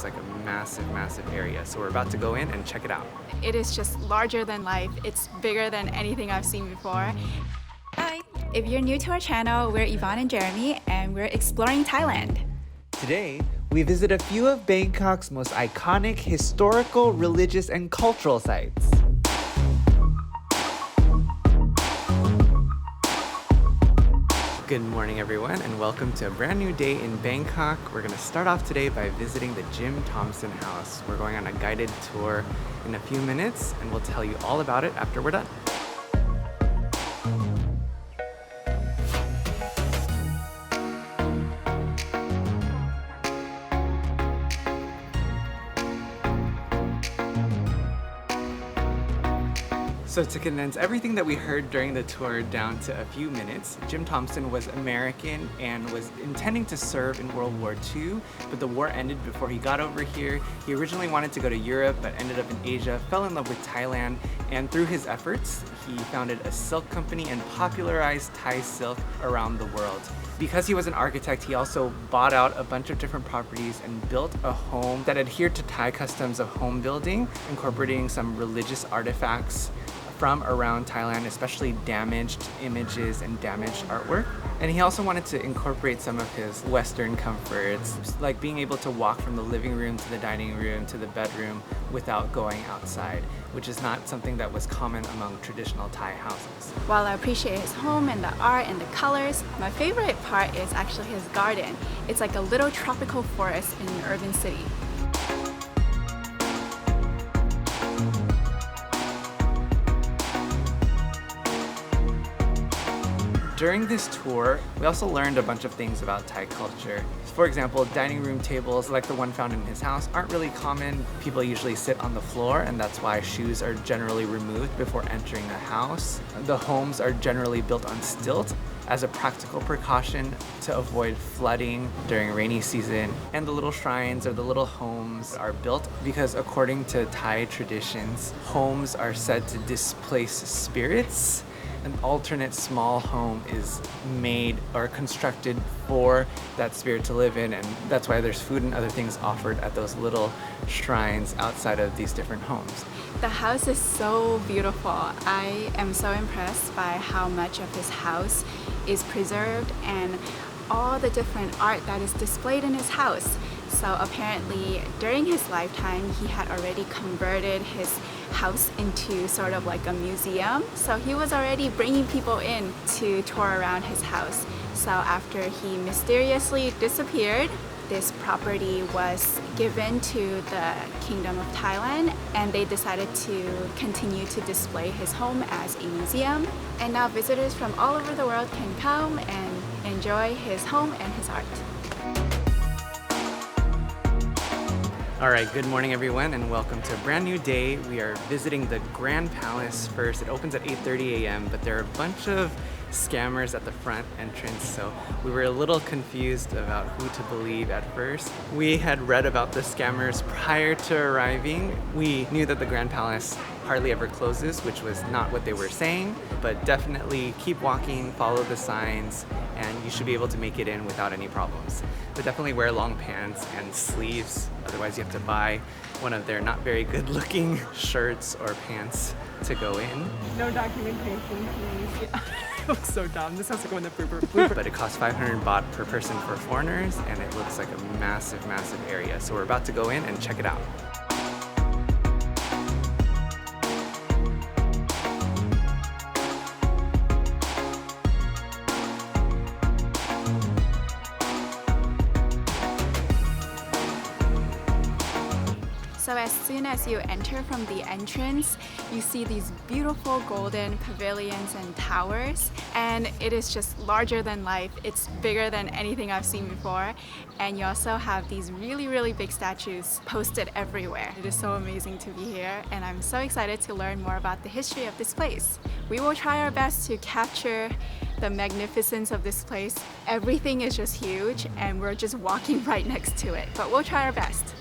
looks like a massive area. So we're about to go in and check it out. It is just larger than life. It's bigger than anything I've seen before. Hi! If you're new to our channel, we're Yvonne and Jeremy, and we're exploring Thailand. Today, we visit a few of Bangkok's most iconic historical, religious, and cultural sites. Good morning, everyone, and welcome to a brand new day in Bangkok. We're going to start off today by visiting the Thompson House. We're going on a guided tour in a few minutes, and we'll tell you all about it after we're done. So to condense everything that we heard during the tour down to a few minutes, Jim Thompson was American and was intending to serve in World War II, but the war ended before he got over here. He originally wanted to go to Europe, but ended up in Asia, fell in love with Thailand, and through his efforts, he founded a silk company and popularized Thai silk around the world. Because he was an architect, he also bought out a bunch of different properties and built a home that adhered to Thai customs of home building, incorporating some religious artifacts from around Thailand, especially damaged images and damaged artwork. And he also wanted to incorporate some of his Western comforts, like being able to walk from the living room to the dining room to the bedroom without going outside, which is not something that was common among traditional Thai houses. While I appreciate his home and the art and the colors, my favorite part is actually his garden. It's like a little tropical forest in an urban city. During this tour, we also learned a bunch of things about Thai culture. For example, dining room tables like the one found in his house aren't really common. People usually sit on the floor, and that's why shoes are generally removed before entering a house. The homes are generally built on stilts as a practical precaution to avoid flooding during rainy season. And the little shrines or the little homes are built because according to Thai traditions, homes are said to displace spirits. An alternate small home is made or constructed for that spirit to live in, and that's why there's food and other things offered at those little shrines outside of these different homes. The house is so beautiful. I am so impressed by how much of his house is preserved and all the different art that is displayed in his house. So apparently during his lifetime, he had already converted his house into sort of like a museum. So he was already bringing people in to tour around his house. So after he mysteriously disappeared, this property was given to the Kingdom of Thailand, and they decided to continue to display his home as a museum. And now visitors from all over the world can come and enjoy his home and his art. All right, good morning everyone, and welcome to a brand new day. We are visiting the Grand Palace first. It opens at 8:30 a.m., but there are a bunch of scammers at the front entrance, so we were a little confused about who to believe at first. We had read about the scammers prior to arriving. We knew that the Grand Palace hardly ever closes, which was not what they were saying, but definitely keep walking, follow the signs, and you should be able to make it in without any problems. But definitely wear long pants and sleeves, otherwise you have to buy one of their not very good looking shirts or pants to go in. No documentation, please. Yeah. It looks so dumb. This has to go in the blooper. But it costs 500 baht per person for foreigners, and it looks like a massive area. So we're about to go in and check it out. So as soon as you enter from the entrance, you see these beautiful golden pavilions and towers, and it is just larger than life. It's bigger than anything I've seen before, and you also have these really big statues posted everywhere. It is so amazing to be here, and I'm so excited to learn more about the history of this place. We will try our best to capture the magnificence of this place. Everything is just huge, and we're just walking right next to it, but we'll try our best.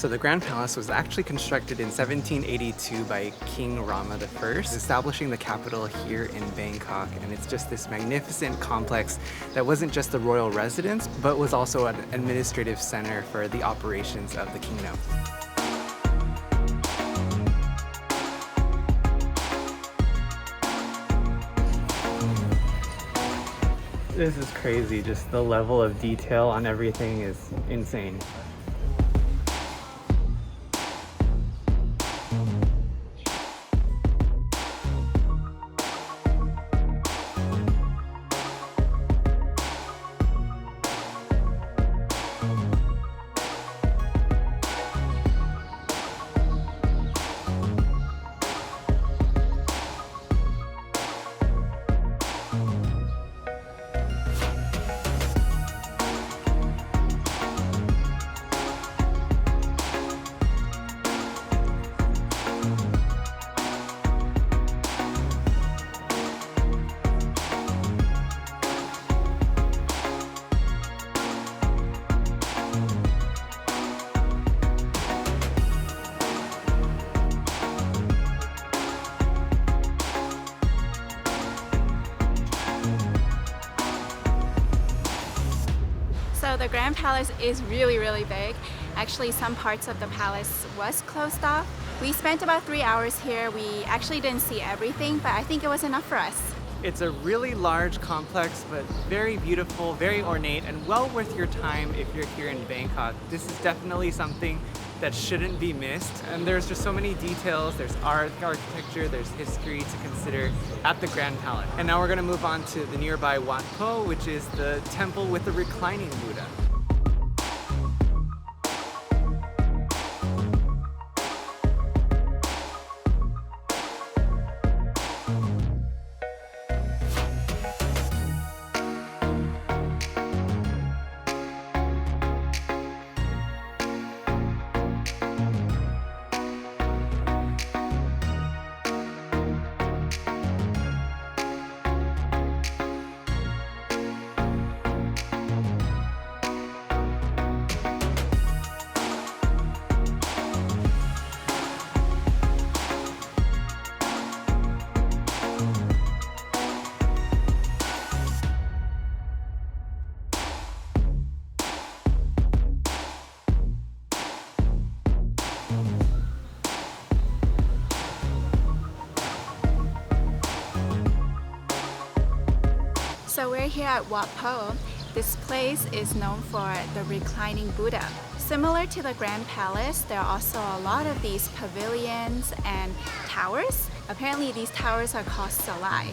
So the Grand Palace was actually constructed in 1782 by King Rama I, establishing the capital here in Bangkok. And it's just this magnificent complex that wasn't just the royal residence, but was also an administrative center for the operations of the kingdom. This is crazy, just the level of detail on everything is insane. So the Grand Palace is really, really big. Actually, some parts of the palace was closed off. We spent about 3 hours here. We actually didn't see everything, but I think it was enough for us. It's a really large complex, but very beautiful, very ornate, and well worth your time if you're here in Bangkok. This is definitely something that shouldn't be missed. And there's just so many details. There's art, architecture, there's history to consider at the Grand Palace. And now we're gonna move on to the nearby Wat Pho, which is the temple with the reclining Buddha. So we're here at Wat Pho. This place is known for the reclining Buddha. Similar to the Grand Palace, there are also a lot of these pavilions and towers. Apparently these towers are called salai.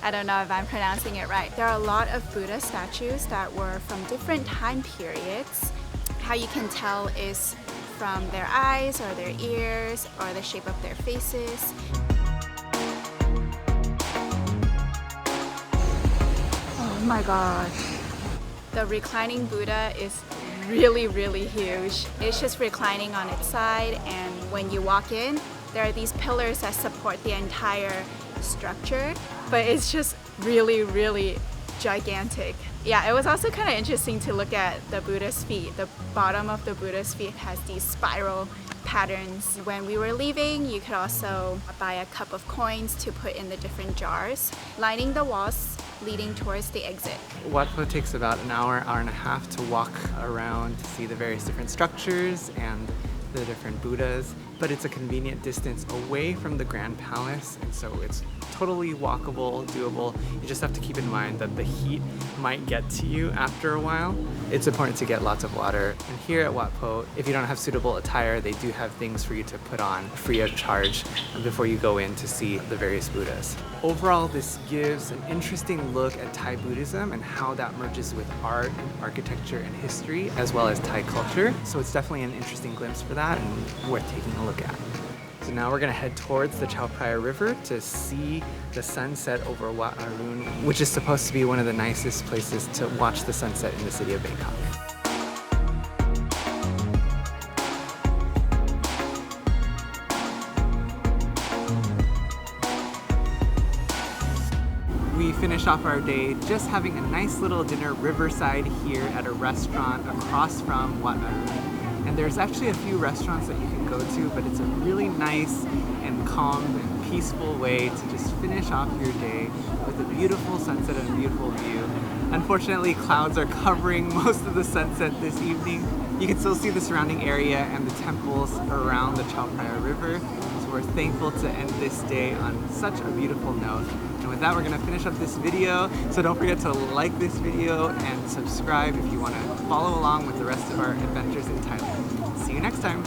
I don't know if I'm pronouncing it right. There are a lot of Buddha statues that were from different time periods. How you can tell is from their eyes or their ears or the shape of their faces. Oh my god. The reclining Buddha is really, really huge. It's just reclining on its side, and when you walk in, there are these pillars that support the entire structure, but it's just really, really gigantic. Yeah, it was also kind of interesting to look at the Buddha's feet. The bottom of the Buddha's feet has these spiral patterns. When we were leaving, you could also buy a cup of coins to put in the different jars, lining the walls leading towards the exit. Wat Pho takes about an hour, hour and a half to walk around to see the various different structures and the different Buddhas, but it's a convenient distance away from the Grand Palace, and so it's totally walkable, doable. You just have to keep in mind that the heat might get to you after a while. It's important to get lots of water. And here at Wat Pho, if you don't have suitable attire, they do have things for you to put on free of charge before you go in to see the various Buddhas. Overall, this gives an interesting look at Thai Buddhism and how that merges with art, architecture, and history, as well as Thai culture. So it's definitely an interesting glimpse for that and worth taking a look at. So now we're gonna head towards the Chao Phraya River to see the sunset over Wat Arun, which is supposed to be one of the nicest places to watch the sunset in the city of Bangkok. We finished off our day just having a nice little dinner riverside here at a restaurant across from Wat Arun. And there's actually a few restaurants that you can go to, but it's a really nice and calm and peaceful way to just finish off your day with a beautiful sunset and a beautiful view. Unfortunately, clouds are covering most of the sunset this evening. You can still see the surrounding area and the temples around the Chao Phraya River. So we're thankful to end this day on such a beautiful note. And with that, we're gonna finish up this video. So don't forget to like this video and subscribe if you wanna follow along with the rest of our adventures in Thailand. See you next time.